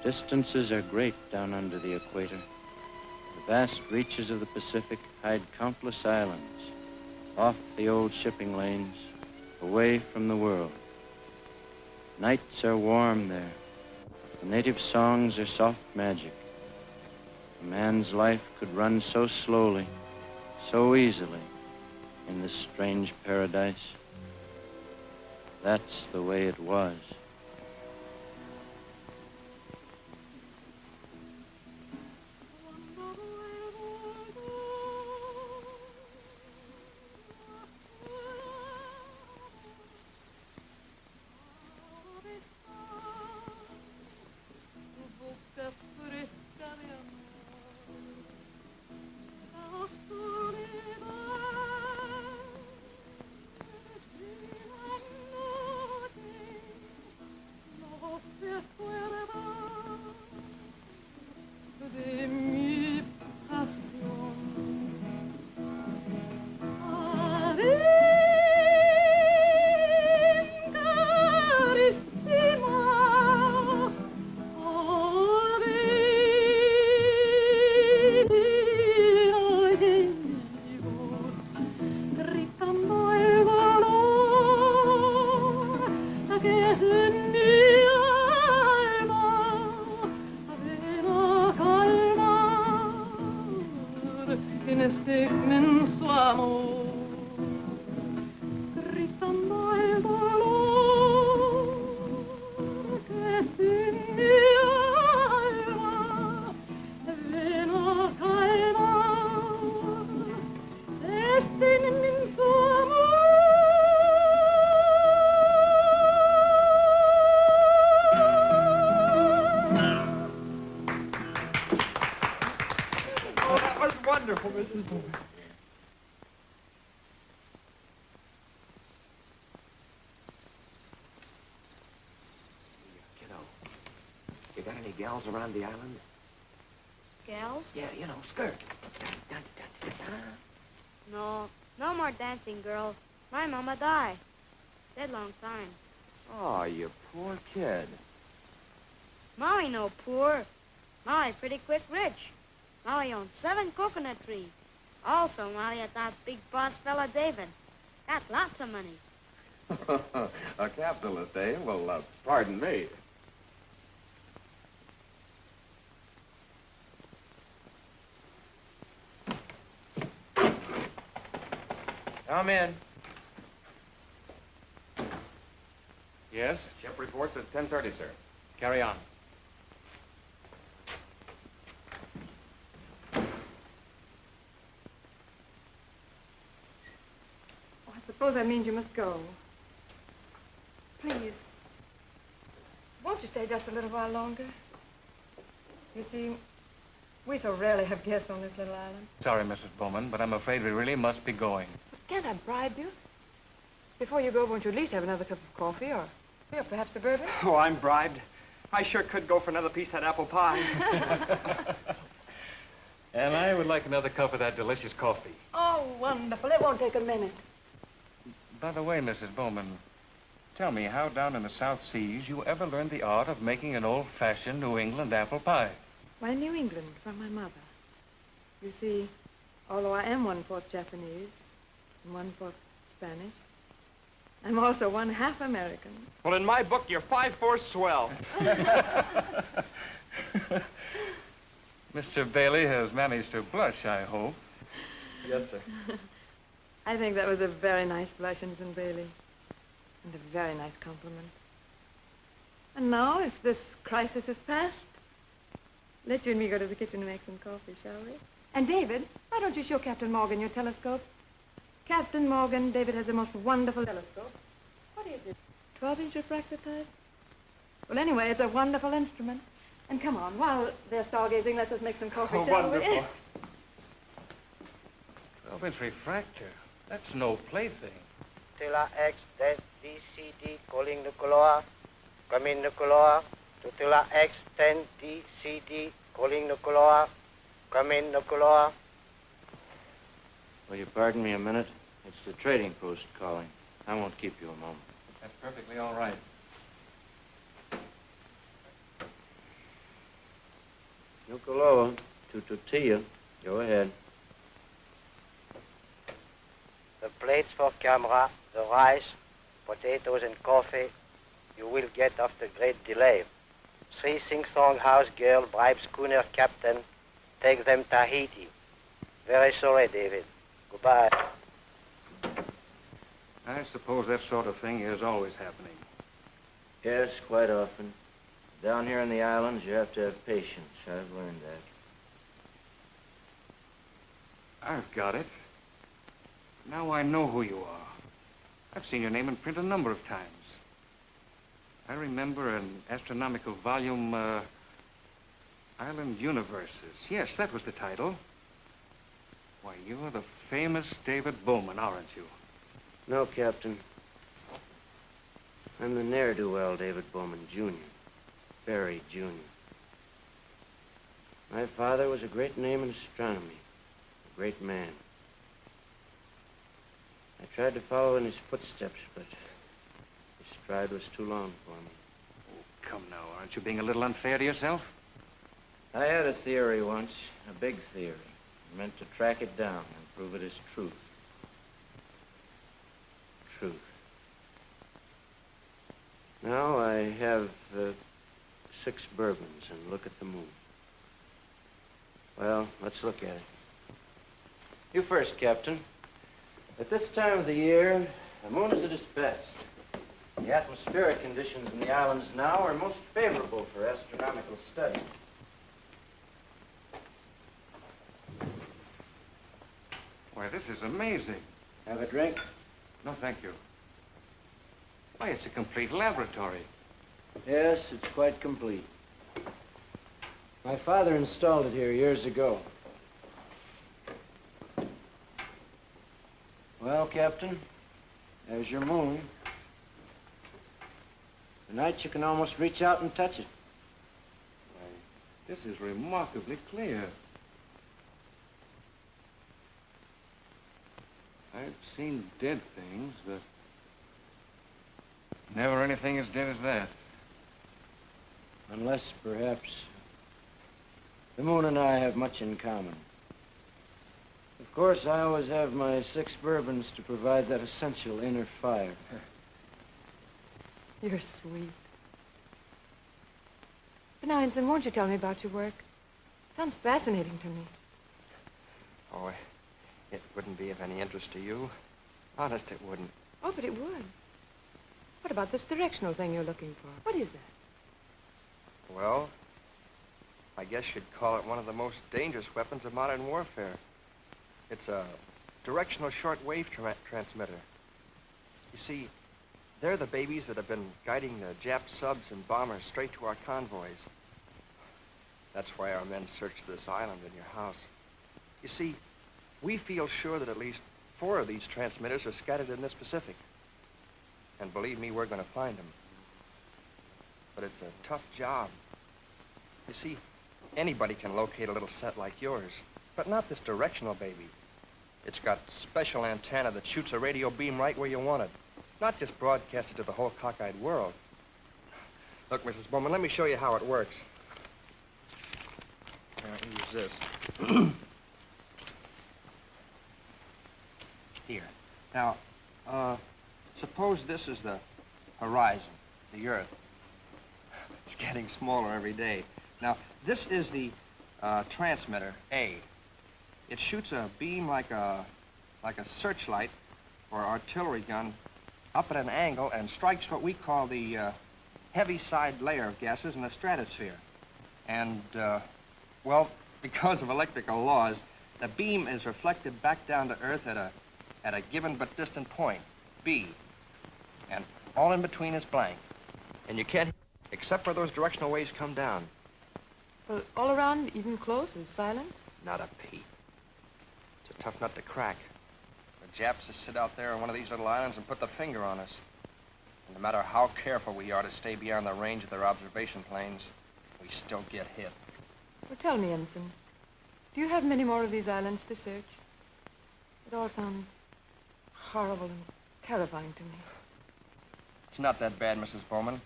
Distances are great down under the equator. The vast reaches of the Pacific hide countless islands, off the old shipping lanes, away from the world. Nights are warm there. The native songs are soft magic. A man's life could run so slowly, so easily, in this strange paradise. That's the way it was. Wonderful, Mrs. Bowman. Kiddo, you got any gals around the island? Gals? Yeah, you know, skirts. No, no more dancing, girl. My mama died. Dead long time. Oh, you poor kid. Molly no poor. Molly pretty quick rich. Molly owns 7 coconut trees. Also, Molly had that big boss fella, David. Got lots of money. A capitalist, eh? Well, pardon me. Come in. Yes? Ship reports at 10:30, sir. Carry on. I suppose that means you must go. Please. Won't you stay just a little while longer? You see, we so rarely have guests on this little island. Sorry, Mrs. Bowman, but I'm afraid we really must be going. But can't I bribe you? Before you go, won't you at least have another cup of coffee or perhaps a bourbon? Oh, I'm bribed. I sure could go for another piece of that apple pie. And I would like another cup of that delicious coffee. Oh, wonderful. It won't take a minute. By the way, Mrs. Bowman, tell me how down in the South Seas you ever learned the art of making an old-fashioned New England apple pie. Why, New England, from my mother. You see, although I am 1/4 Japanese and 1/4 Spanish, I'm also 1/2 American. Well, in my book, you're 5/4 swell. Mr. Bailey has managed to blush, I hope. Yes, sir. I think that was a very nice blush, Ensign Bailey. And a very nice compliment. And now, if this crisis is past, let you and me go to the kitchen and make some coffee, shall we? And David, why don't you show Captain Morgan your telescope? Captain Morgan, David has the most wonderful telescope. What is it? 12-inch refractor type? Well, anyway, it's a wonderful instrument. And come on, while they're stargazing, let us make some coffee, Oh, shall we? wonderful. 12-inch refractor. That's no plaything. Tutela X, Des, D, C, D, calling Nukuloa. Come in Nukuloa. Tutela X, 10, D, C, D, calling Nukuloa. Come in Nukuloa. Will you pardon me a minute? It's the trading post calling. I won't keep you a moment. That's perfectly all right. Nukuloa to Tortilla. Go ahead. The plates for camera, the rice, potatoes, and coffee you will get after great delay. 3 sing-song house girl bribes schooner captain, take them Tahiti. Very sorry, David. Goodbye. I suppose that sort of thing is always happening. Yes, quite often. Down here in the islands, you have to have patience. I've learned that. I've got it. Now I know who you are. I've seen your name in print a number of times. I remember an astronomical volume, Island Universes. Yes, that was the title. Why, you're the famous David Bowman, aren't you? No, Captain. I'm the ne'er-do-well David Bowman, Jr. Barry, Jr. My father was a great name in astronomy, a great man. I tried to follow in his footsteps, but his stride was too long for me. Oh, come now, aren't you being a little unfair to yourself? I had a theory once, a big theory. I meant to track it down and prove it as truth. Truth. Now I have 6 bourbons and look at the moon. Well, let's look at it. You first, Captain. At this time of the year, the moon is at its best. The atmospheric conditions in the islands now are most favorable for astronomical study. Why, this is amazing. Have a drink? No, thank you. Why, it's a complete laboratory. Yes, it's quite complete. My father installed it here years ago. Well, Captain, there's your moon. Tonight you can almost reach out and touch it. Why, this is remarkably clear. I've seen dead things, but never anything as dead as that. Unless, perhaps, the moon and I have much in common. Of course, I always have my 6 bourbons to provide that essential inner fire. You're sweet. But now, Ensign, won't you tell me about your work? Sounds fascinating to me. Oh, it wouldn't be of any interest to you. Honest, it wouldn't. Oh, but it would. What about this directional thing you're looking for? What is that? Well, I guess you'd call it one of the most dangerous weapons of modern warfare. It's a directional shortwave transmitter. You see, they're the babies that have been guiding the Jap subs and bombers straight to our convoys. That's why our men searched this island in your house. You see, we feel sure that at least 4 of these transmitters are scattered in this Pacific. And believe me, we're going to find them. But it's a tough job. You see, anybody can locate a little set like yours, but not this directional baby. It's got special antenna that shoots a radio beam right where you want it, not just broadcasted to the whole cockeyed world. Look, Mrs. Bowman, let me show you how it works. I'll use this. Here. Now, suppose this is the horizon, the Earth. It's getting smaller every day. Now, this is the transmitter, A. It shoots a beam like a searchlight or artillery gun up at an angle and strikes what we call the heavy side layer of gases in the stratosphere. And, well, because of electrical laws, the beam is reflected back down to Earth at a given but distant point, B. And all in between is blank. And you can't, except where those directional waves come down. Well, all around, even close, is silence? Not a peep. It's a tough nut to crack. The Japs just sit out there on one of these little islands and put the finger on us. And no matter how careful we are to stay beyond the range of their observation planes, we still get hit. Well, tell me, Ensign, do you have many more of these islands to search? It all sounds horrible and terrifying to me. It's not that bad, Mrs. Bowman.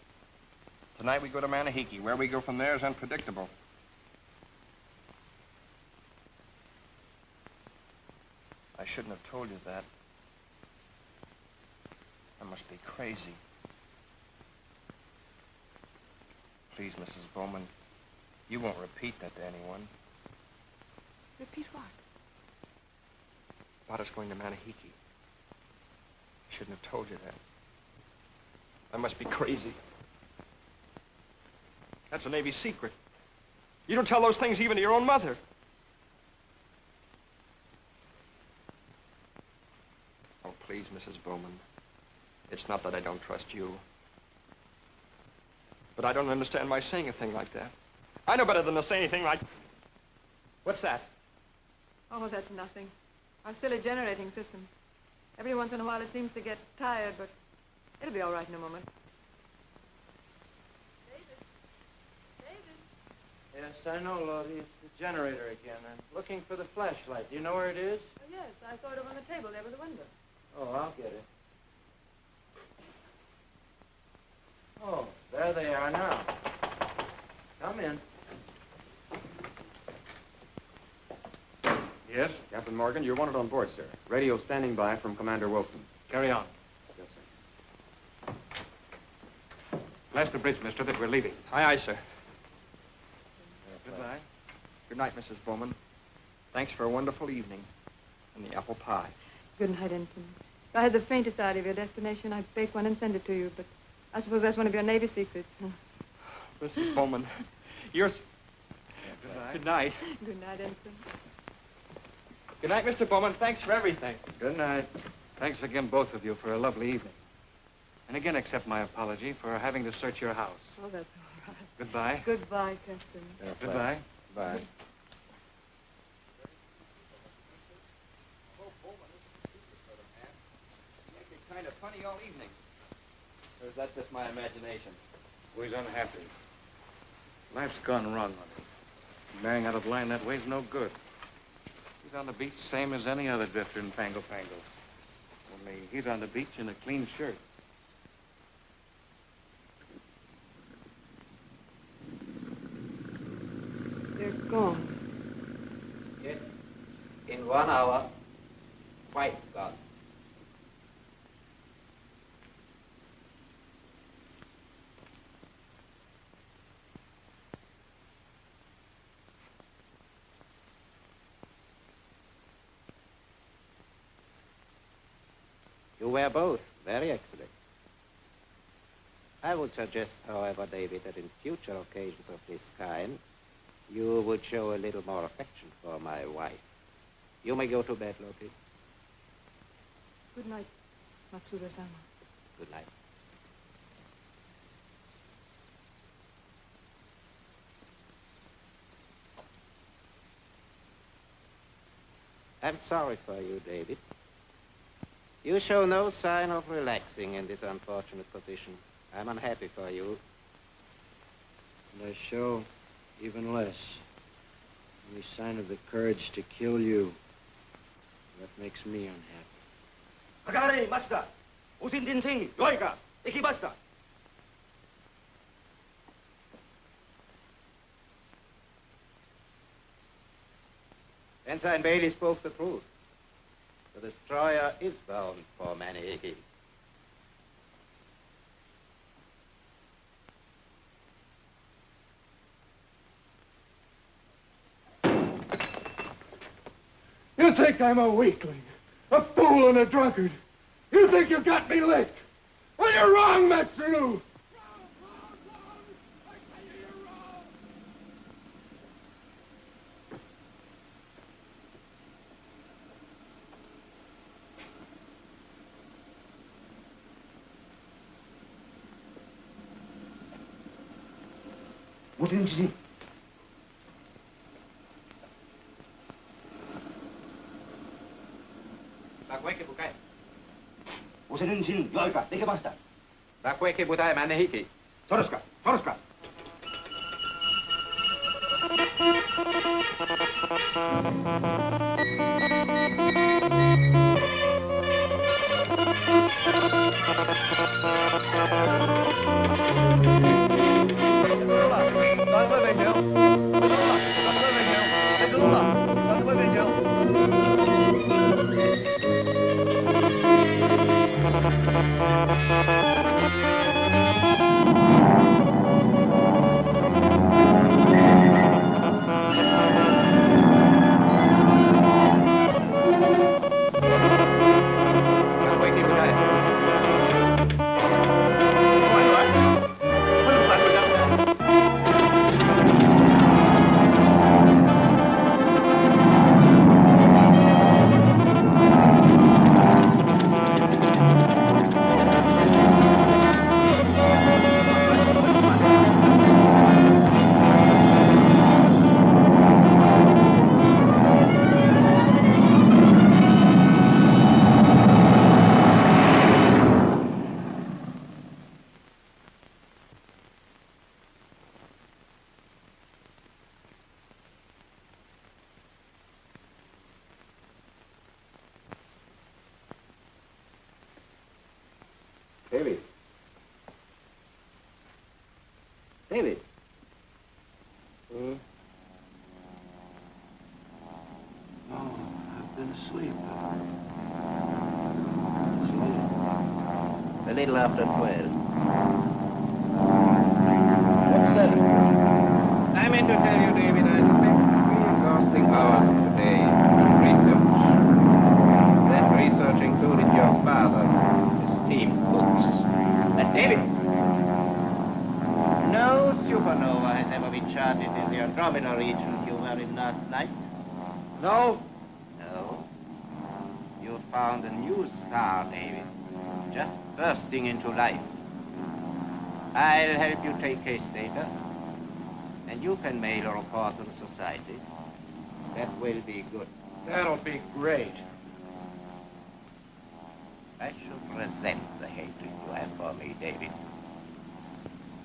Tonight we go to Manahiki. Where we go from there is unpredictable. I shouldn't have told you that. I must be crazy. Please, Mrs. Bowman, you won't repeat that to anyone. Repeat what? About us going to Manahiki. I shouldn't have told you that. I must be crazy. That's a Navy secret. You don't tell those things even to your own mother. Oh, please, Mrs. Bowman. It's not that I don't trust you. But I don't understand my saying a thing like that. I know better than to say anything like... What's that? Oh, that's nothing. Our silly generating system. Every once in a while it seems to get tired, but it'll be all right in a moment. Yes, I know, Lottie. It's the generator again. I'm looking for the flashlight. Do you know where it is? Oh, yes, I saw it over on the table there by the window. Oh, I'll get it. Oh, there they are now. Come in. Yes? Captain Morgan, you're wanted on board, sir. Radio standing by from Commander Wilson. Carry on. Yes, sir. Flash the bridge, mister, that we're leaving. Aye, aye, sir. Goodbye. Good night, Mrs. Bowman. Thanks for a wonderful evening and the apple pie. Good night, Ensign. If I had the faintest idea of your destination, I'd bake one and send it to you, but I suppose that's one of your Navy secrets. Mrs. Bowman, you're... Goodbye. Good night. Good night, Ensign. Good night, Mr. Bowman. Thanks for everything. Good night. Thanks again, both of you, for a lovely evening. And again, accept my apology for having to search your house. Oh, that's all right. Goodbye. Goodbye, Captain. Goodbye. Bye. Kind of funny all evening. Or is that just my imagination? Oh, he's unhappy. Life's gone wrong on him. Marrying out of line that way's no good. He's on the beach same as any other drifter in Pango Pango. Only he's on the beach in a clean shirt. They're gone. Yes. In 1 hour, quite gone. You were both very excellent. I would suggest, however, David, that in future occasions of this kind, you would show a little more affection for my wife. You may go to bed, Loki. Good night, Matsuda-sama. Good night. I'm sorry for you, David. You show no sign of relaxing in this unfortunate position. I'm unhappy for you. And I show even less. Any sign of the courage to kill you. That makes me unhappy. かかれました。おせん天線、よいか、できました。Ensign Bailey spoke the truth. The destroyer is bound for Manahiki. You think I'm a weakling, a fool and a drunkard. You think you got me licked. Well, you're wrong, Matsuru. 무슨 Bakweke bukai. 오세는 진 여기까 내게 봤다. Bakweke butai Manahiki. 서로스까, 서로스까. Lola, David. Hmm? Oh, I've been asleep. A little after 12. What's that? I meant to tell you, David, I spent 3 exhausting hours today in research. That research included your father's esteemed books. But David, no supernova has ever been charted in the Andromeda region you were in last night. No. No. You found a new star, David, just bursting into life. I'll help you take case data, and you can mail a report to the society. That will be good. That'll be great. I should resent the hatred you have for me, David.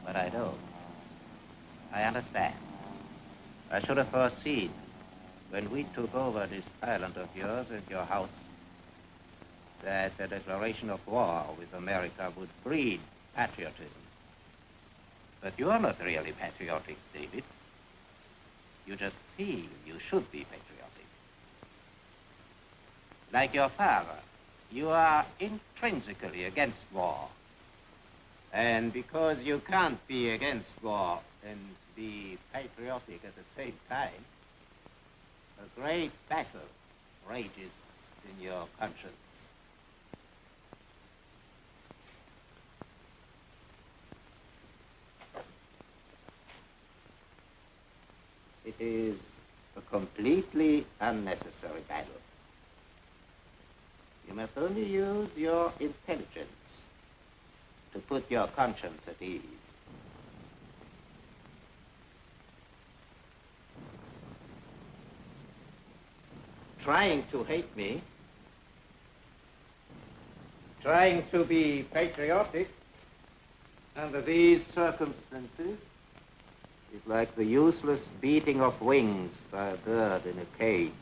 But I don't. I understand. I should have foreseen when we took over this island of yours and your house that a declaration of war with America would breed patriotism. But you are not really patriotic, David. You just feel you should be patriotic. Like your father, you are intrinsically against war. And because you can't be against war and be patriotic at the same time, a great battle rages in your conscience. It is a completely unnecessary battle. You must only use your intelligence to put your conscience at ease. Trying to hate me, trying to be patriotic under these circumstances is like the useless beating of wings by a bird in a cage.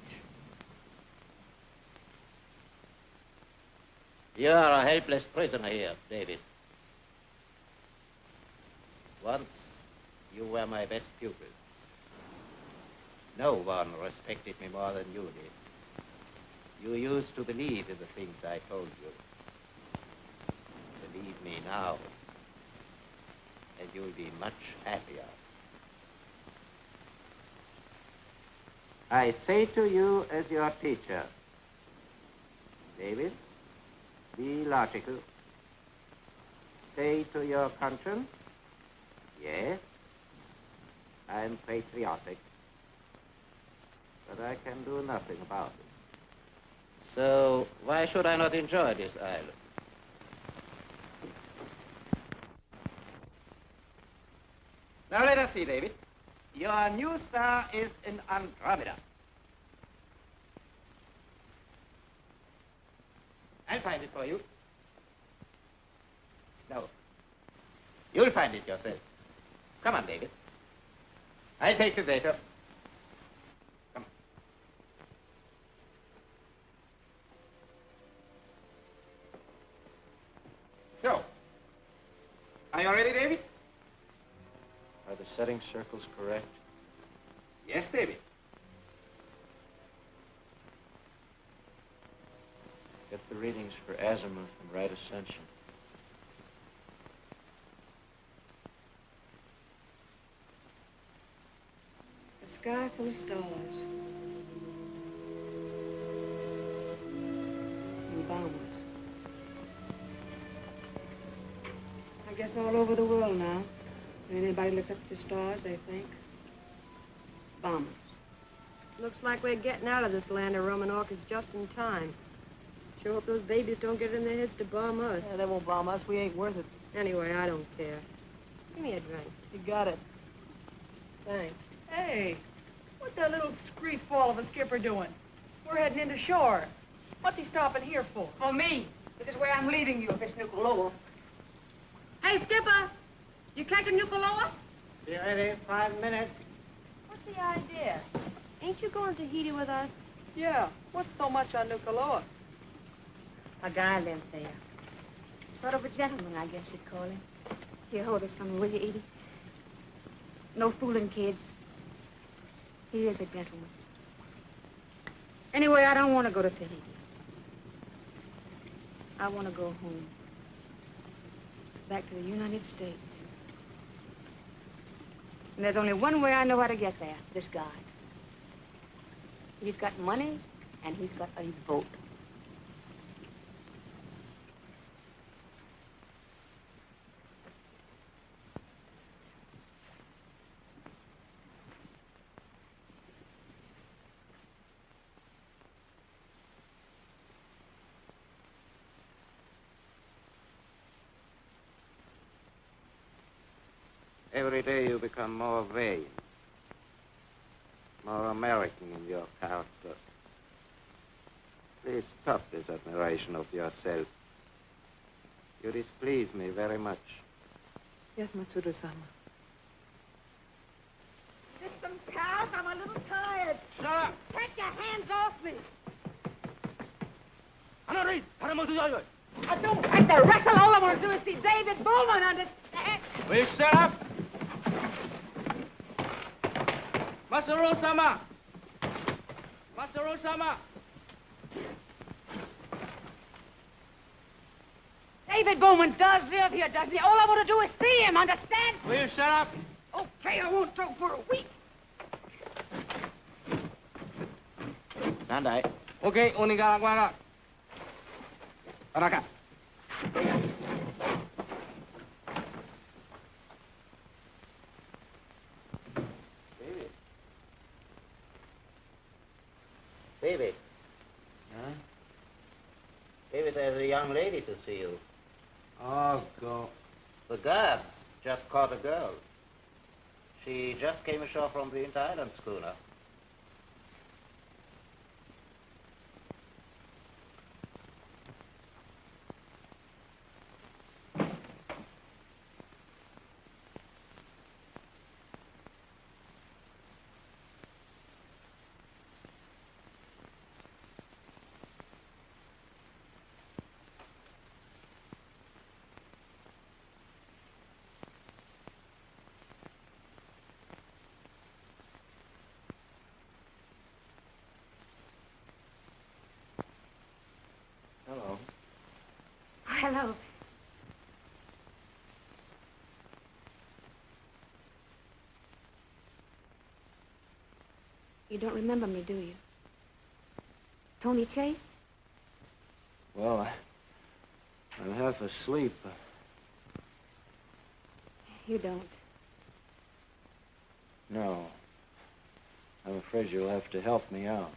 You are a helpless prisoner here, David. Once, you were my best pupil. No one respected me more than you did. You used to believe in the things I told you. Believe me now, and you'll be much happier. I say to you as your teacher, David, be logical. Say to your conscience, yes, I'm patriotic, but I can do nothing about it. So why should I not enjoy this island? Now let us see, David. Your new star is in Andromeda. I'll find it for you. No. You'll find it yourself. Come on, David. I'll take the data. Come on. So, are you ready, David? Are the setting circles correct? Yes, David. Get the readings for azimuth and right ascension. A sky full of stars. And bombers. I guess all over the world now. When anybody looks up at the stars, they think bombers. Looks like we're getting out of this land of Roman orchids just in time. Sure hope those babies don't get it in their heads to bomb us. Yeah, they won't bomb us. We ain't worth it. Anyway, I don't care. Give me a drink. You got it. Thanks. Hey, what's that little greaseball of a skipper doing? We're heading into shore. What's he stopping here for? For me. This is where I'm leaving you if it's Nuku'alofa. Hey, Skipper! You catching Nuku'alofa? Be ready, 5 minutes. What's the idea? Ain't you going to Tahiti with us? Yeah, what's so much on Nuku'alofa? A guy lives there. Sort of a gentleman, I guess you'd call him. Here, hold this for me, will you, Edie? No fooling kids. He is a gentleman. Anyway, I don't want to go to Tahiti. I want to go home. Back to the United States. And there's only one way I know how to get there, this guy. He's got money, and he's got a vote. Every day you become more vain, more American in your character. Please stop this admiration of yourself. You displease me very much. Yes, Matsudo-sama. Get some cows. I'm a little tired. Shut up! Take your hands off me. Anna Reed, Paramoto. I don't like to wrestle. All I want to do is see David Bowman, understand? Will you shut up? Masaru-sama! Masaru-sama! David Bowman does live here, doesn't he? All I want to do is see him, understand? Will you shut up? Okay, I won't talk for a week. Nandai. Okay, Onigaraguaga. Araka. David. Huh? David, there's a young lady to see you. Oh, go. The guards just caught a girl. She just came ashore from the Inter-Island schooner. Hello. Hello. You don't remember me, do you? Tony Chase? Well, I'm half asleep. You don't. No. I'm afraid you'll have to help me out.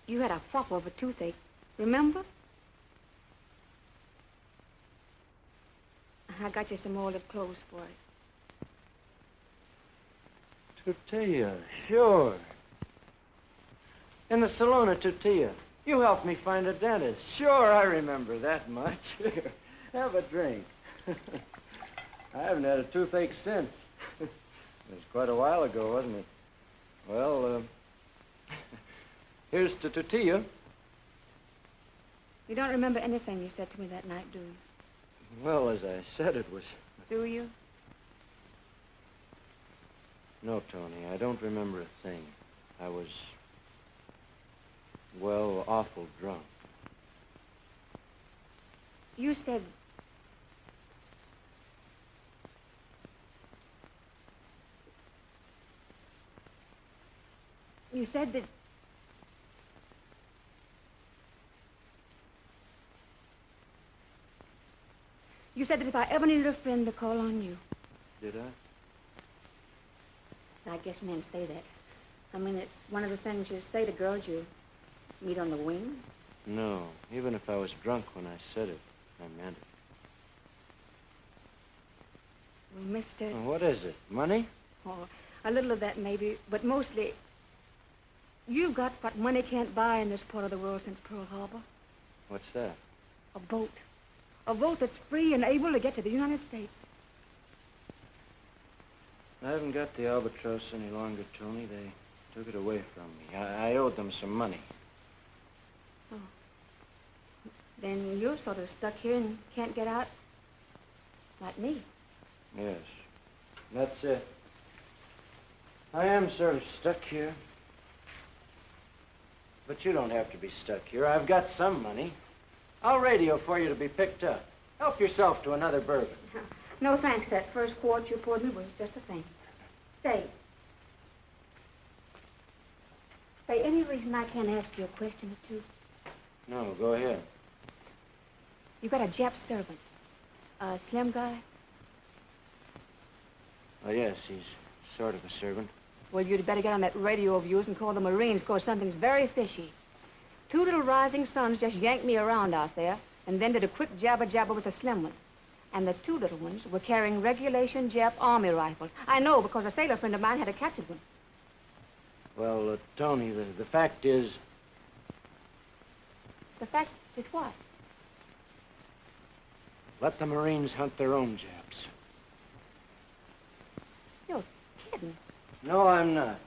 You had a flop over toothache, remember? I got you some old clothes for it. Tutia, sure. In the saloon at Tutia. You helped me find a dentist. Sure, I remember that much. Here, have a drink. I haven't had a toothache since. It was quite a while ago, wasn't it? Well, here's to Tutia. You don't remember anything you said to me that night, do you? Well, as I said, it was... Do you? No, Tony, I don't remember a thing. I was, well, awful drunk. You said... You said that... You said that if I ever needed a friend to call on you. Did I? I guess men say that. I mean, it's one of the things you say to girls you meet on the wing. No, even if I was drunk when I said it, I meant it. Well, Mr. Well, what is it? Money? Oh, a little of that maybe, but mostly... You've got what money can't buy in this part of the world since Pearl Harbor. What's that? A boat. A boat that's free and able to get to the United States. I haven't got the Albatross any longer, Tony. They took it away from me. I owed them some money. Oh. Then you're sort of stuck here and can't get out like me. Yes. That's it. I am sort of stuck here. But you don't have to be stuck here. I've got some money. I'll radio for you to be picked up. Help yourself to another bourbon. No thanks. That first quart you poured me was just the thing. Say. Say, any reason I can't ask you a question or two? No, go ahead. You got a Jap servant. A slim guy? Oh, yes, he's sort of a servant. Well, you'd better get on that radio of yours and call the Marines, because something's very fishy. Two little rising suns just yanked me around out there, and then did a quick jabber with the slim one. And the two little ones were carrying regulation Jap Army rifles. I know, because a sailor friend of mine had a captured one. Well, Tony, the fact is... The fact is what? Let the Marines hunt their own Japs. You're kidding. No, I'm not.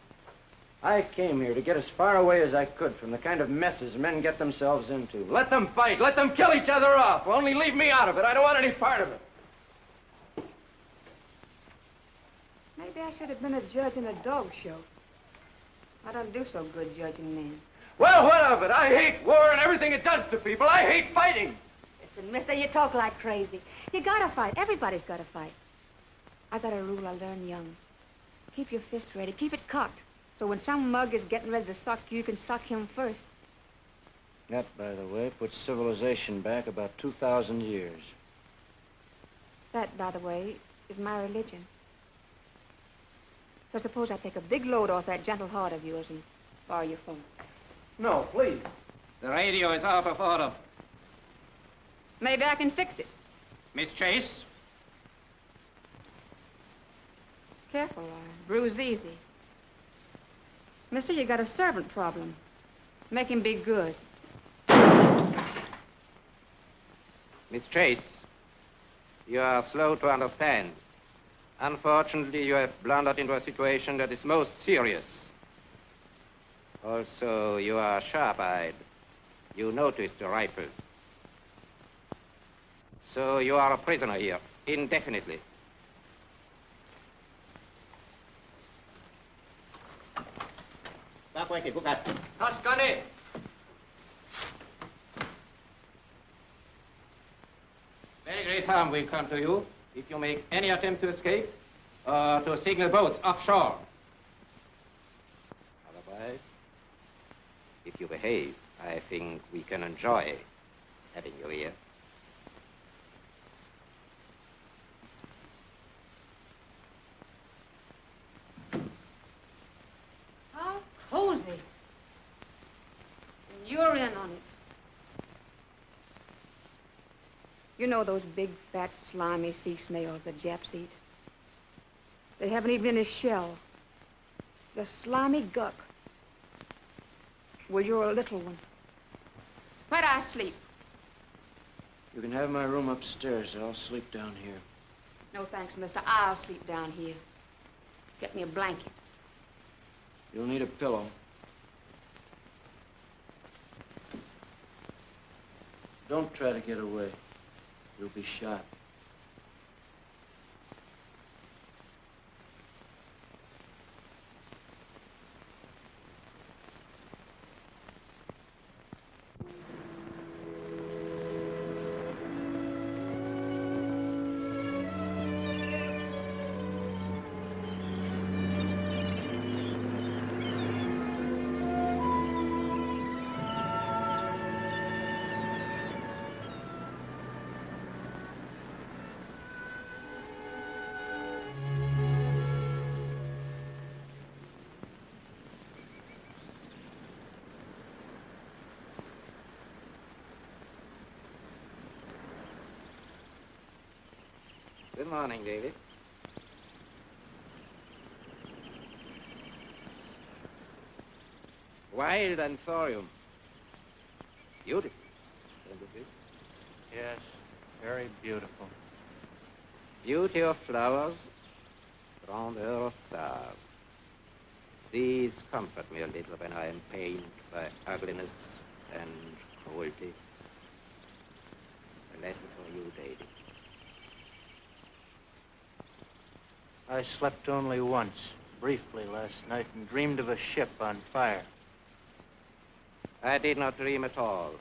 I came here to get as far away as I could from the kind of messes men get themselves into. Let them fight. Let them kill each other off. Only leave me out of it. I don't want any part of it. Maybe I should have been a judge in a dog show. I don't do so good judging men. Well, what of it? I hate war and everything it does to people. I hate fighting. Listen, mister, you talk like crazy. You gotta fight. Everybody's gotta fight. I got a rule I learned young. Keep your fist ready. Keep it cocked. So when some mug is getting ready to sock you, you can sock him first. That, by the way, puts civilization back about 2,000 years. That, by the way, is my religion. So suppose I take a big load off that gentle heart of yours and borrow your phone. No, please. The radio is out of order. Maybe I can fix it. Miss Chase? Careful, I bruise easy. Mister, you got a servant problem. Make him be good. Miss Chase, you are slow to understand. Unfortunately, you have blundered into a situation that is most serious. Also, you are sharp-eyed. You noticed the rifles. So you are a prisoner here, indefinitely. Toscani! Very great harm will come to you if you make any attempt to escape or to signal boats offshore. Otherwise, if you behave, I think we can enjoy having you here. How cozy. And you're in on it. You know those big, fat, slimy sea snails that Japs eat? They haven't even in a shell. The slimy guck. Well, you're a little one. Where'd I sleep? You can have my room upstairs. I'll sleep down here. No thanks, mister. I'll sleep down here. Get me a blanket. You'll need a pillow. Don't try to get away. You'll be shot. Good morning, David. Wild and thorium. Beautiful. Don't you think? Yes, very beautiful. Beauty of flowers, grandeur of stars. These comfort me a little when I am pained by ugliness and cruelty. A lesson for you, David. I slept only once, briefly last night, and dreamed of a ship on fire. I did not dream at all.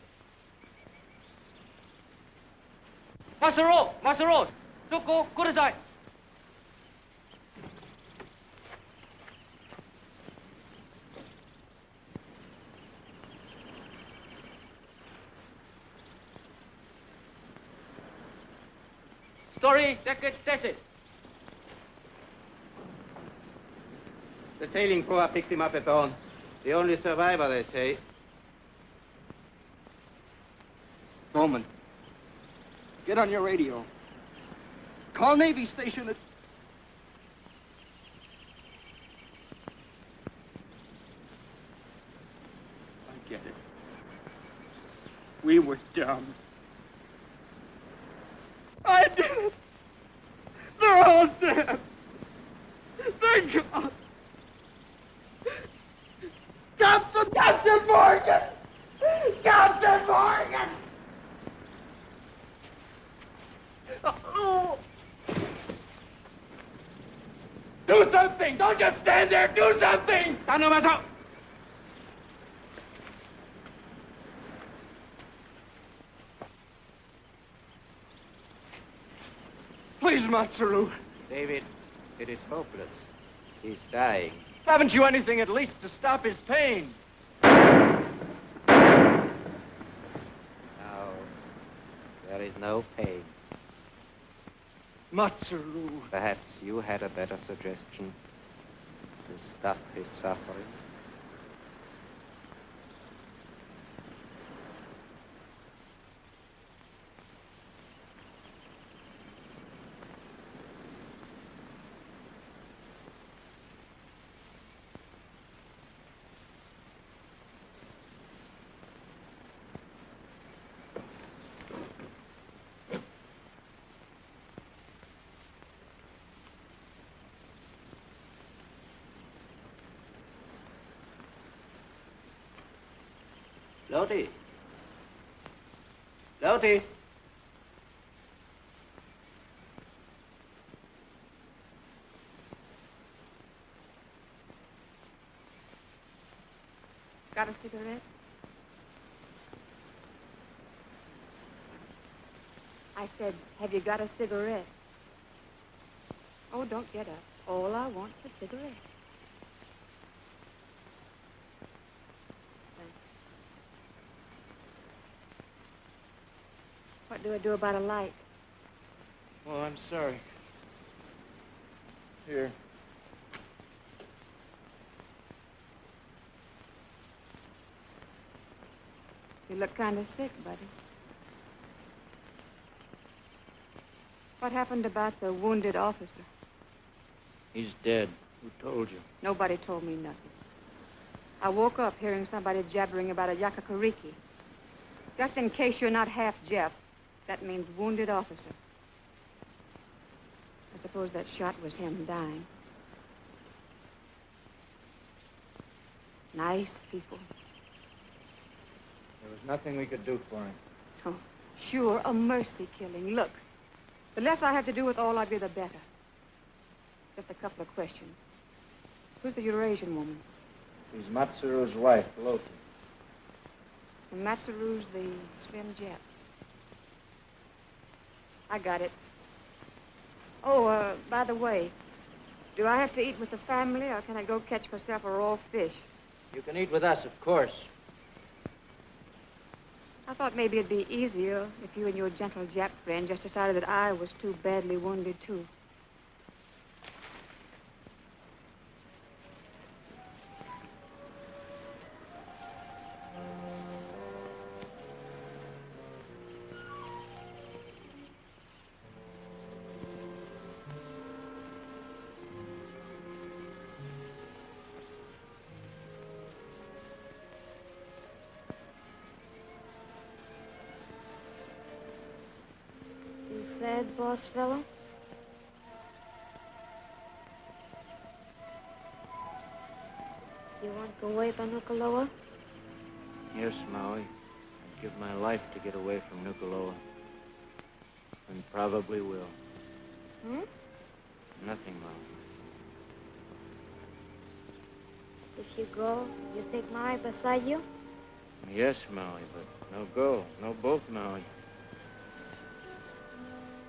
Masaro! Masaro! Tuko, kudasai! Story, that's The sailing proa picked him up at dawn. The only survivor, they say. Bowman, get on your radio. Call Navy Station at... I get it. We were dumb. I did it. They're all dead. Thank God. Captain Morgan! Captain Morgan! Oh. Do something! Don't just stand there! Do something! Please, Matsuru. David, it is hopeless. He's dying. Haven't you anything at least to stop his pain? No. There is no pain. Matsuru. Perhaps you had a better suggestion to stop his suffering. Loti. Loti. Got a cigarette? I said, have you got a cigarette? Oh, don't get up. All I want is a cigarette. What do I do about a light? Oh, I'm sorry. Here. You look kind of sick, buddy. What happened about the wounded officer? He's dead. Who told you? Nobody told me nothing. I woke up hearing somebody jabbering about a Yakakariki. Just in case you're not half Jap, that means wounded officer. I suppose that shot was him dying. Nice people. There was nothing we could do for him. Oh, sure, a mercy killing. Look, the less I have to do with all of you, the better. Just a couple of questions. Who's the Eurasian woman? She's Matsuru's wife, Loti. And Matsuru's the slim Jap. I got it. Oh, by the way, do I have to eat with the family, or can I go catch myself a raw fish? You can eat with us, of course. I thought maybe it'd be easier if you and your gentle Jap friend just decided that I was too badly wounded, too. Sad, boss fellow? You want to go away by Nuku'alofa? Yes, Maui. I'd give my life to get away from Nuku'alofa. And probably will. Hmm? Nothing, Molly. If you go, you take Molly beside you? Yes, Molly, but no go. No boat, Molly.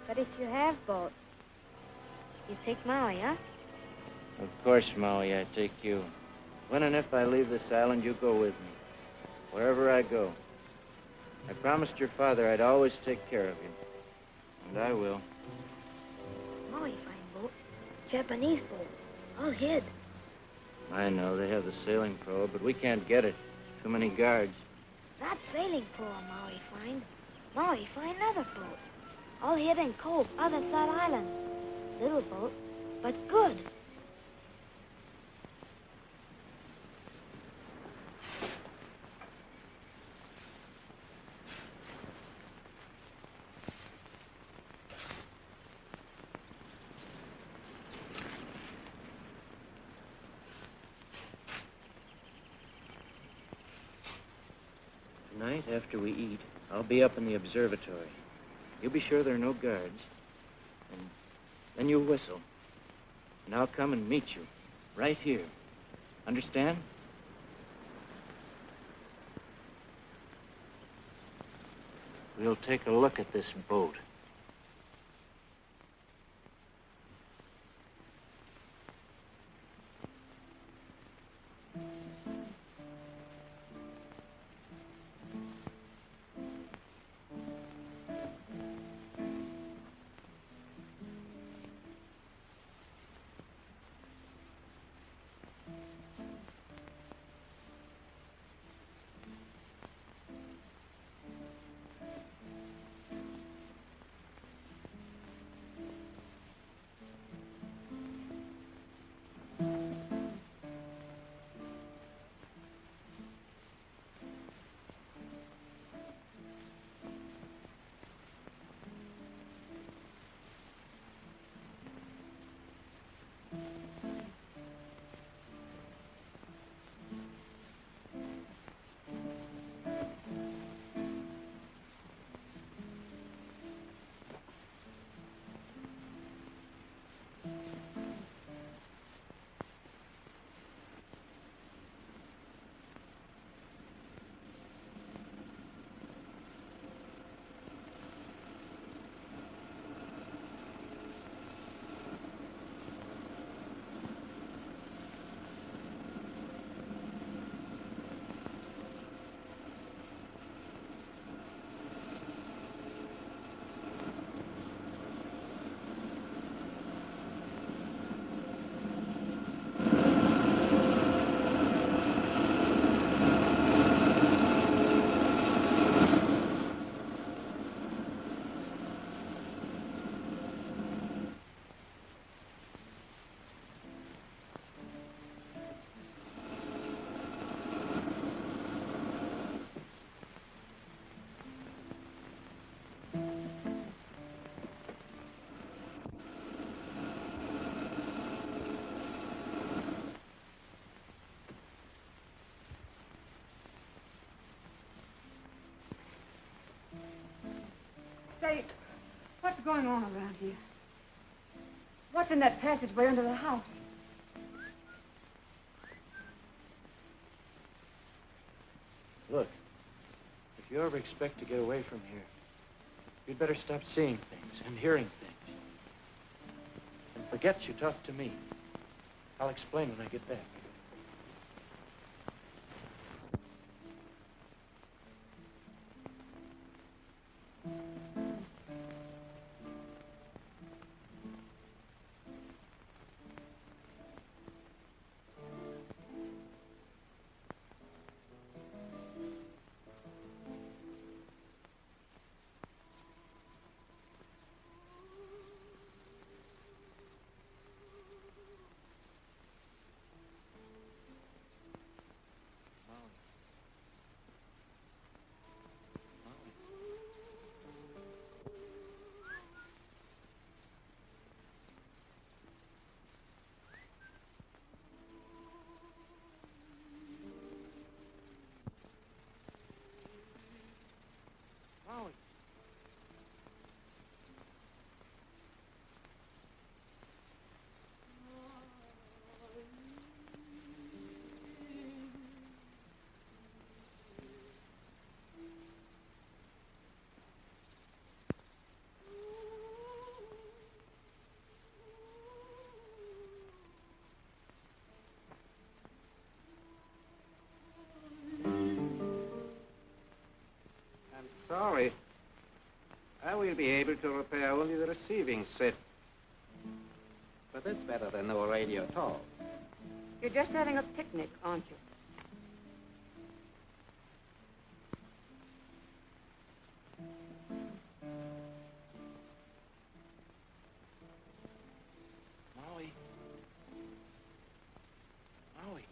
But if you have boat, you take Molly, huh? Of course, Molly, I take you. When and if I leave this island, you go with me. Wherever I go. I promised your father I'd always take care of you. And I will. Molly fine boat. Japanese boat. All hid. I know, they have the sailing pro, but we can't get it. Too many guards. Not sailing pro, Molly find. Molly find another boat. All hid in cove, other side island. Little boat, but good. Tonight, after we eat, I'll be up in the observatory. You be sure there are no guards. And then you whistle. And I'll come and meet you. Right here. Understand? We'll take a look at this boat. Say, what's going on around here? What's in that passageway under the house? Look, if you ever expect to get away from here, you'd better stop seeing things and hearing things. And forget you talked to me. I'll explain when I get back. sorry. I will be able to repair only the receiving set. But that's better than no radio at all. You're just having a picnic, aren't you? Maui. Maui.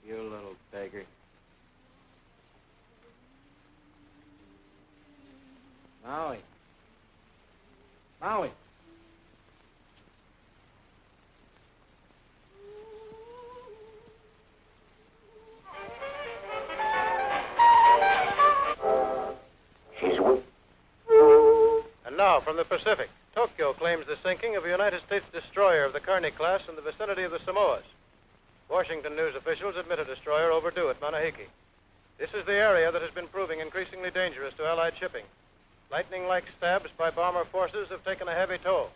You little beggar. Maui. Maui. And now, from the Pacific, Tokyo claims the sinking of a United States destroyer of the Kearney class in the vicinity of the Samoas. Washington news officials admit a destroyer overdue at Manahiki. This is the area that has been proving increasingly dangerous to Allied shipping. Lightning-like stabs by bomber forces have taken a heavy toll.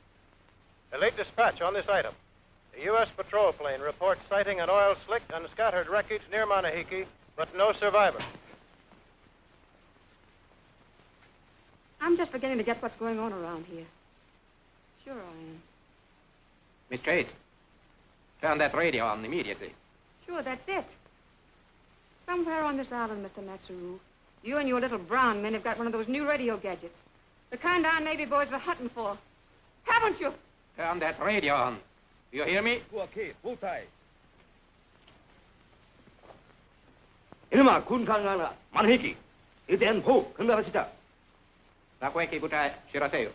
A late dispatch on this item. The U.S. patrol plane reports sighting an oil slick and scattered wreckage near Manahiki, but no survivor. I'm just beginning to get what's going on around here. Sure I am. Miss Chase, turn that radio on immediately. Sure, that's it. Somewhere on this island, Mr. Matsuru, you and your little brown men have got one of those new radio gadgets. The kind our Navy boys are hunting for. Haven't you? Turn that radio on. Do you hear me? Ilma, kun kangana, manhiki. Iden po, kundarachita. Takweki butai, shiraseyo.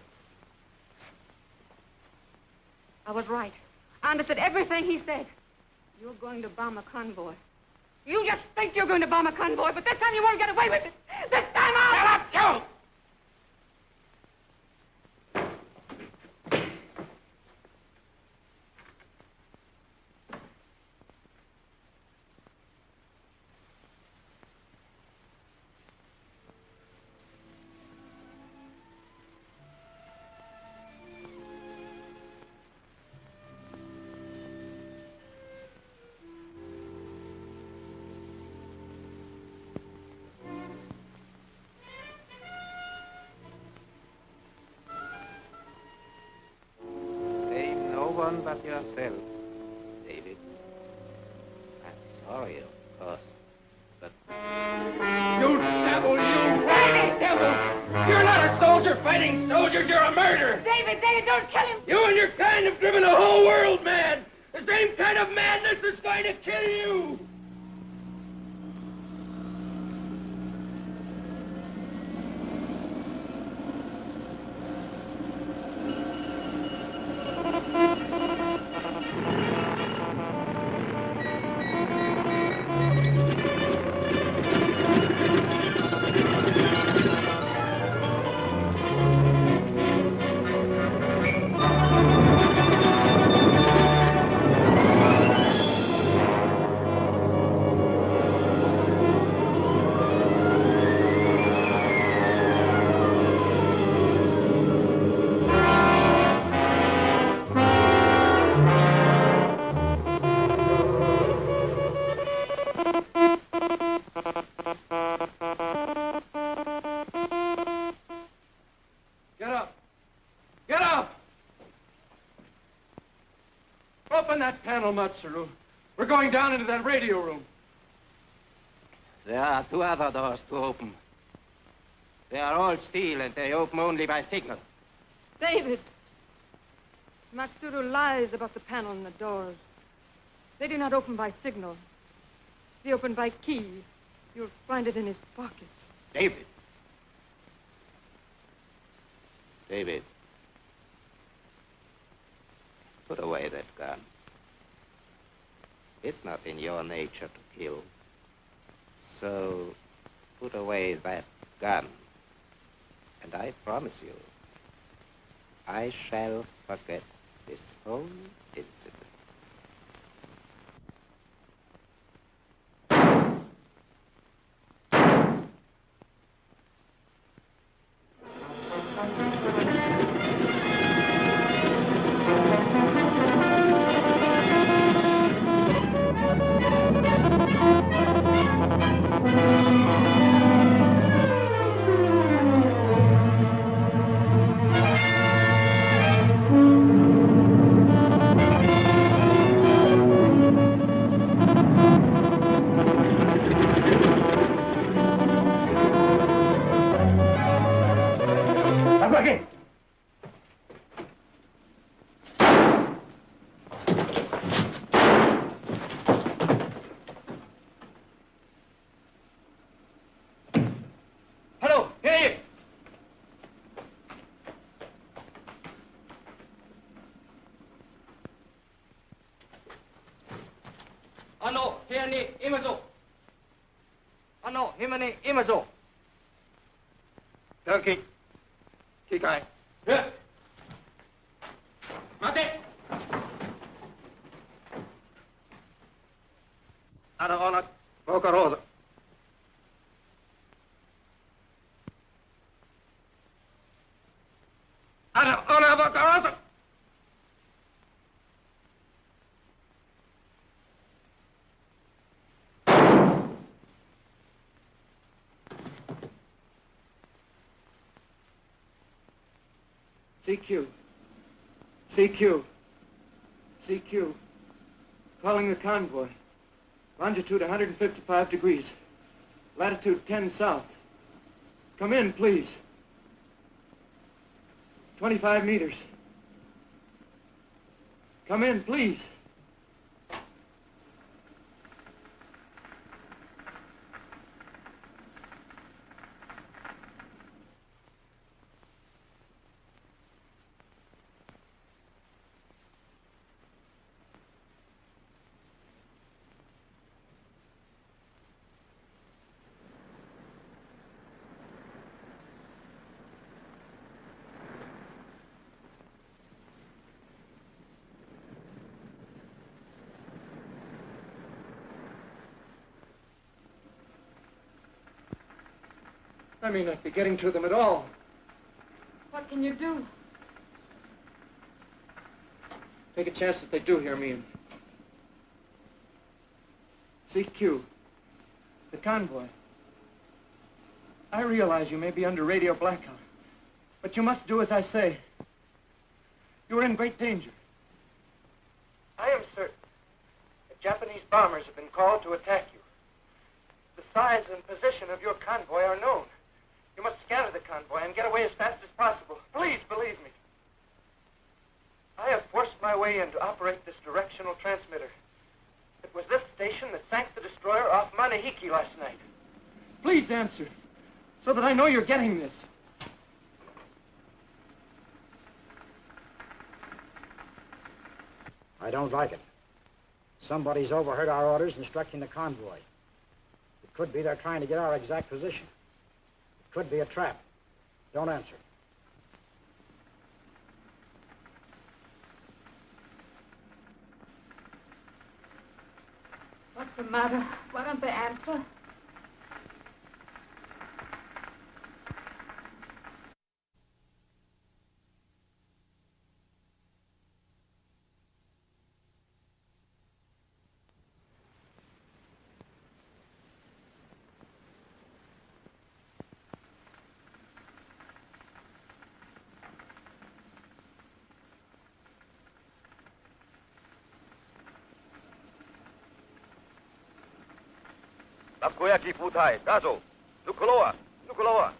I was right. I understood everything he said. You're going to bomb a convoy. You just think you're going to bomb a convoy, but this time you won't get away with it. This time I'll... Shut up, you! One but yourself, David. I'm sorry, of course, but... You devil, you ragged devil! You're not a soldier fighting soldiers, you're a murderer! David, don't kill him! You and your kind have driven the whole world mad! The same kind of madness that's going to kill you! Open that panel, Matsuru. We're going down into that radio room. There are 2 other doors to open. They are all steel, and they open only by signal. David! Matsuru lies about the panel and the doors. They do not open by signal. They open by key. You'll find it in his pocket. David. David. Put away that gun. It's not in your nature to kill. So, put away that gun. And I promise you, I shall forget this whole incident. Donkey. Kikai. Yeah. Mate. Ada ona Boca Rosa. Ada ona Boca Rosa. CQ. CQ. CQ. Calling the convoy. Longitude 155 degrees. Latitude 10 south. Come in, please. 25 meters. Come in, please. I may not be getting to them at all. What can you do? Take a chance that they do hear me. CQ. The convoy. I realize you may be under radio blackout, but you must do as I say. You are in great danger. I am certain that Japanese bombers have been called to attack you. The size and position of your convoy are known. You must scatter the convoy and get away as fast as possible. Please believe me. I have forced my way in to operate this directional transmitter. It was this station that sank the destroyer off Manahiki last night. Please answer, so that I know you're getting this. I don't like it. Somebody's overheard our orders instructing the convoy. It could be they're trying to get our exact position. It could be a trap. Don't answer. What's the matter? Why don't they answer? Makoyaki Futai, Dazo, Nukuloa, Nukuloa.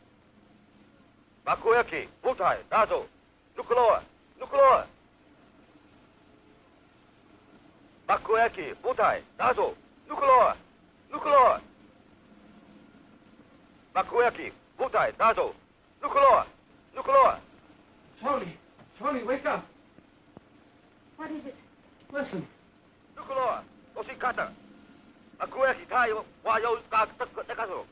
Makoyaki Futai, Dazo, Nukuloa, Nukuloa. Makoyaki Futai, Dazo, Nukuloa, Nukuloa. Makoyaki Futai, Dazo, Nukuloa, Nukuloa. Tony, wake up. What is it? Listen. Nukuloa, Osikata. Makoyaki Tayo, Wayo, Takazo.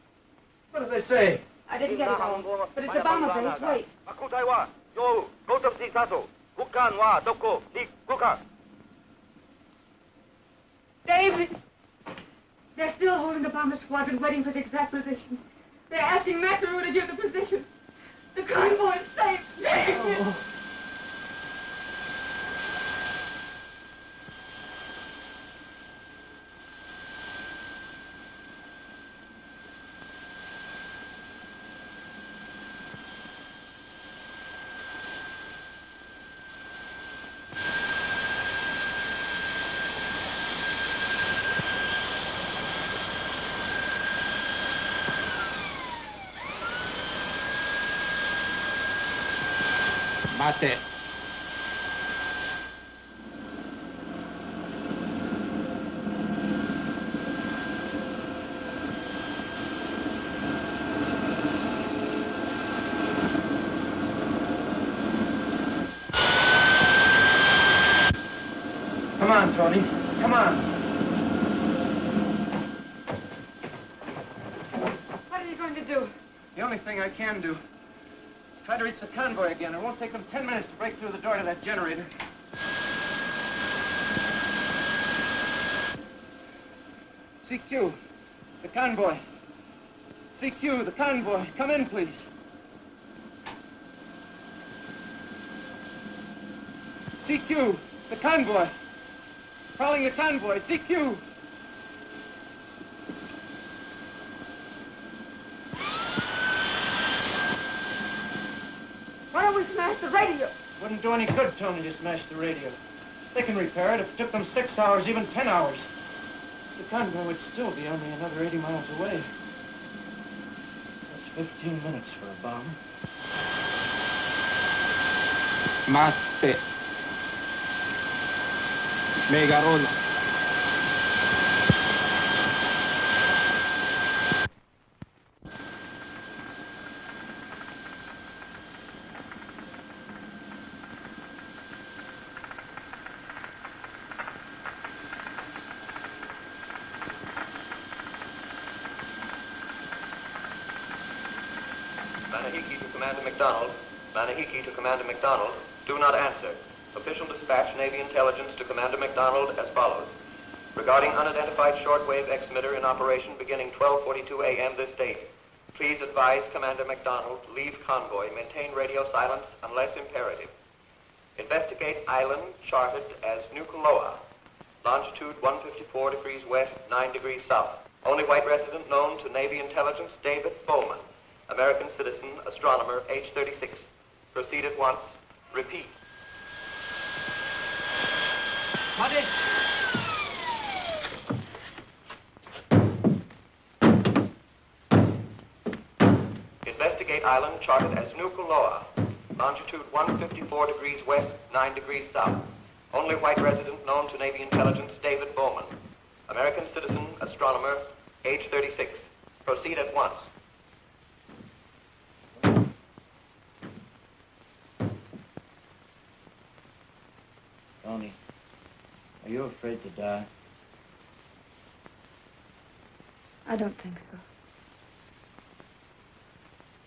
What did they say? I didn't get it all. But it's a bomber base. Wait. Makutaiwa, Yo, Gotam Sisato, Kukan wa, Doko, Nik, Kukan. David! They're still holding the bomber squadron, waiting for the exact position. They're asking Macaru to give the position. The convoy is safe. David! Mate. Come on, Tony. Come on. What are you going to do? The only thing I can do. Try to reach the convoy again. It won't take them 10 minutes to break through the door to that generator. CQ, the convoy. CQ, the convoy. Come in, please. CQ, the convoy. Calling the convoy. CQ. Why don't we smash the radio? Wouldn't do any good, Tony, to smash the radio. They can repair it if it took them 6 hours, even 10 hours. The convoy would still be only another 80 miles away. That's 15 minutes for a bomb. Mate. Megarola. Manahiki to Commander McDonald. Manahiki to Commander McDonald. Do not answer. Official dispatch, Navy Intelligence to Commander McDonald as follows. Regarding unidentified shortwave X-emitter in operation beginning 12:42 a.m. this date, please advise Commander McDonald to leave convoy, maintain radio silence unless imperative. Investigate island charted as Nukuloa, longitude 154 degrees west, 9 degrees south. Only white resident known to Navy Intelligence, David Bowman. American citizen, astronomer, age 36. Proceed at once. Repeat. Mate. Investigate island charted as Nukuloa, longitude 154 degrees west, 9 degrees south. Only white resident known to Navy Intelligence, David Bowman. American citizen, astronomer, age 36. Proceed at once. Tony, are you afraid to die? I don't think so.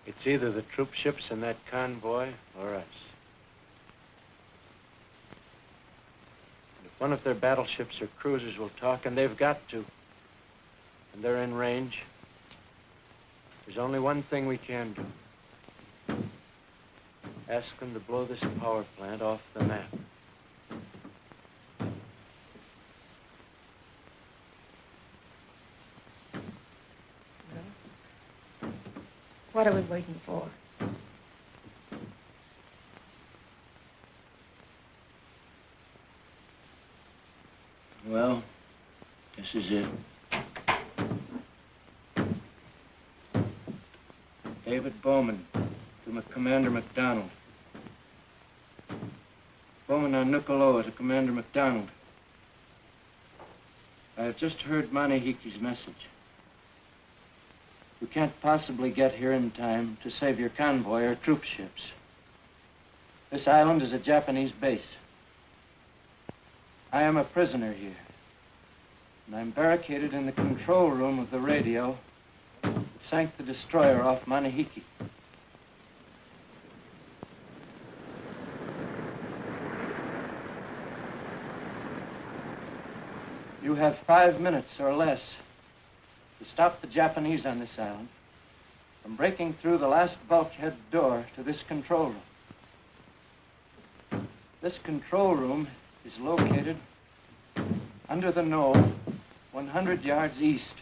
It's either the troop ships in that convoy or us. And if one of their battleships or cruisers will talk, and they've got to, and they're in range, there's only one thing we can do. Ask them to blow this power plant off the map. What are we waiting for? Well, this is it. David Bowman to Commander McDonald. Bowman on Nucaloa to Commander McDonald. I have just heard Manahiki's message. You can't possibly get here in time to save your convoy or troop ships. This island is a Japanese base. I am a prisoner here, and I'm barricaded in the control room of the radio that sank the destroyer off Manahiki. You have 5 minutes or less to stop the Japanese on this island from breaking through the last bulkhead door to this control room. This control room is located under the knoll 100 yards east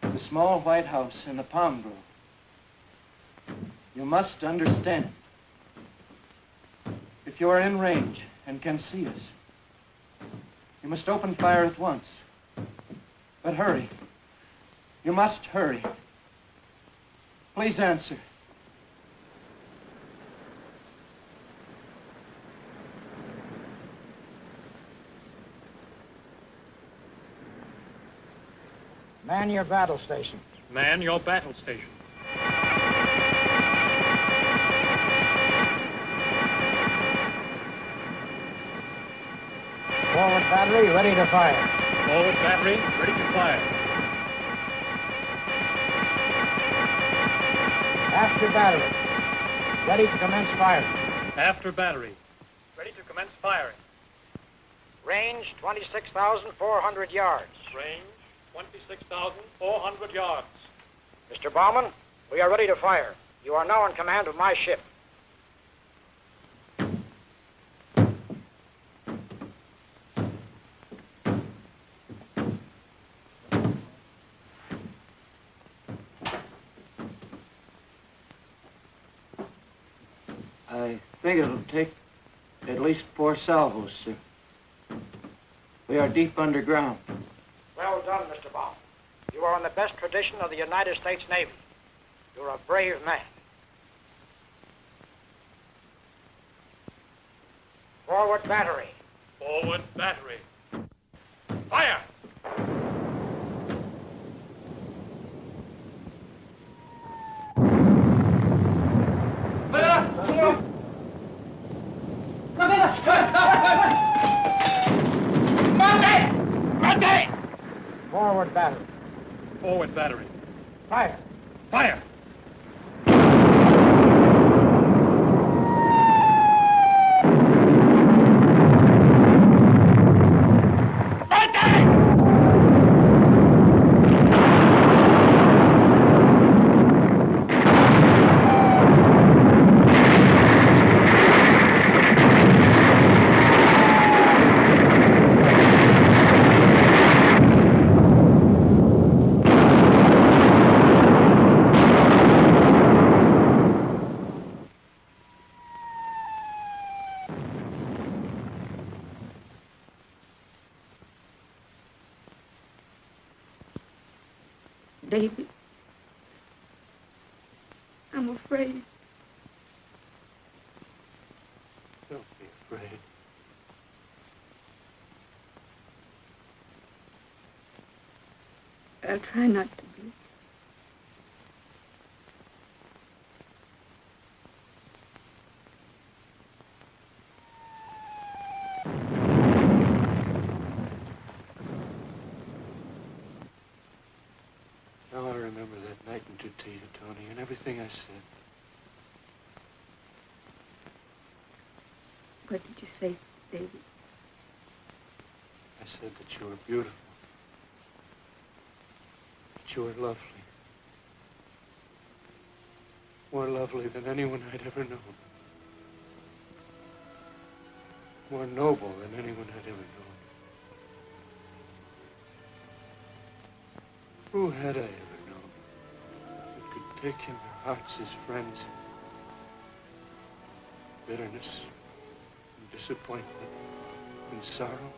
of the small white house in the palm grove. You must understand, if you are in range and can see us, you must open fire at once. But hurry. You must hurry. Please answer. Man your battle station. Man your battle station. Forward battery, ready to fire. Forward battery, ready to fire. After battery, ready to commence firing. After battery, ready to commence firing. Range 26,400 yards. Range 26,400 yards. Mr. Bauman, we are ready to fire. You are now in command of my ship. I think it'll take at least 4 salvos, sir. We are deep underground. Well done, Mr. Bauman. You are in the best tradition of the United States Navy. You're a brave man. Forward battery. Forward battery. Fire! Forward battery. Forward battery. Fire. Fire! David, I'm afraid. Don't be afraid. I'll try not to be. Now I remember that night in Tutia, Tony, and everything I said. What did you say, David? I said that you were beautiful. That you were lovely. More lovely than anyone I'd ever known. More noble than anyone I'd ever known. Who had I ever known that could take in their hearts as friends bitterness and disappointment and sorrow,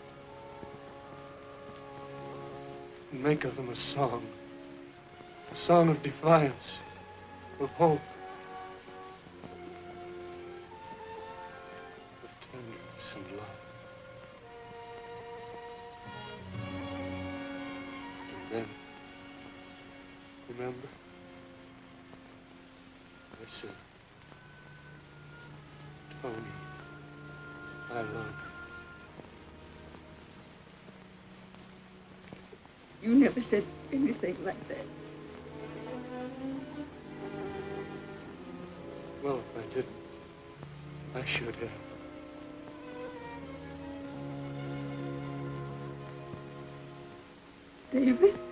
and make of them a song of defiance, of hope, of tenderness and love. And then, remember, I said, Tony, I love you. You never said anything like that. Well, if I didn't, I should have. David?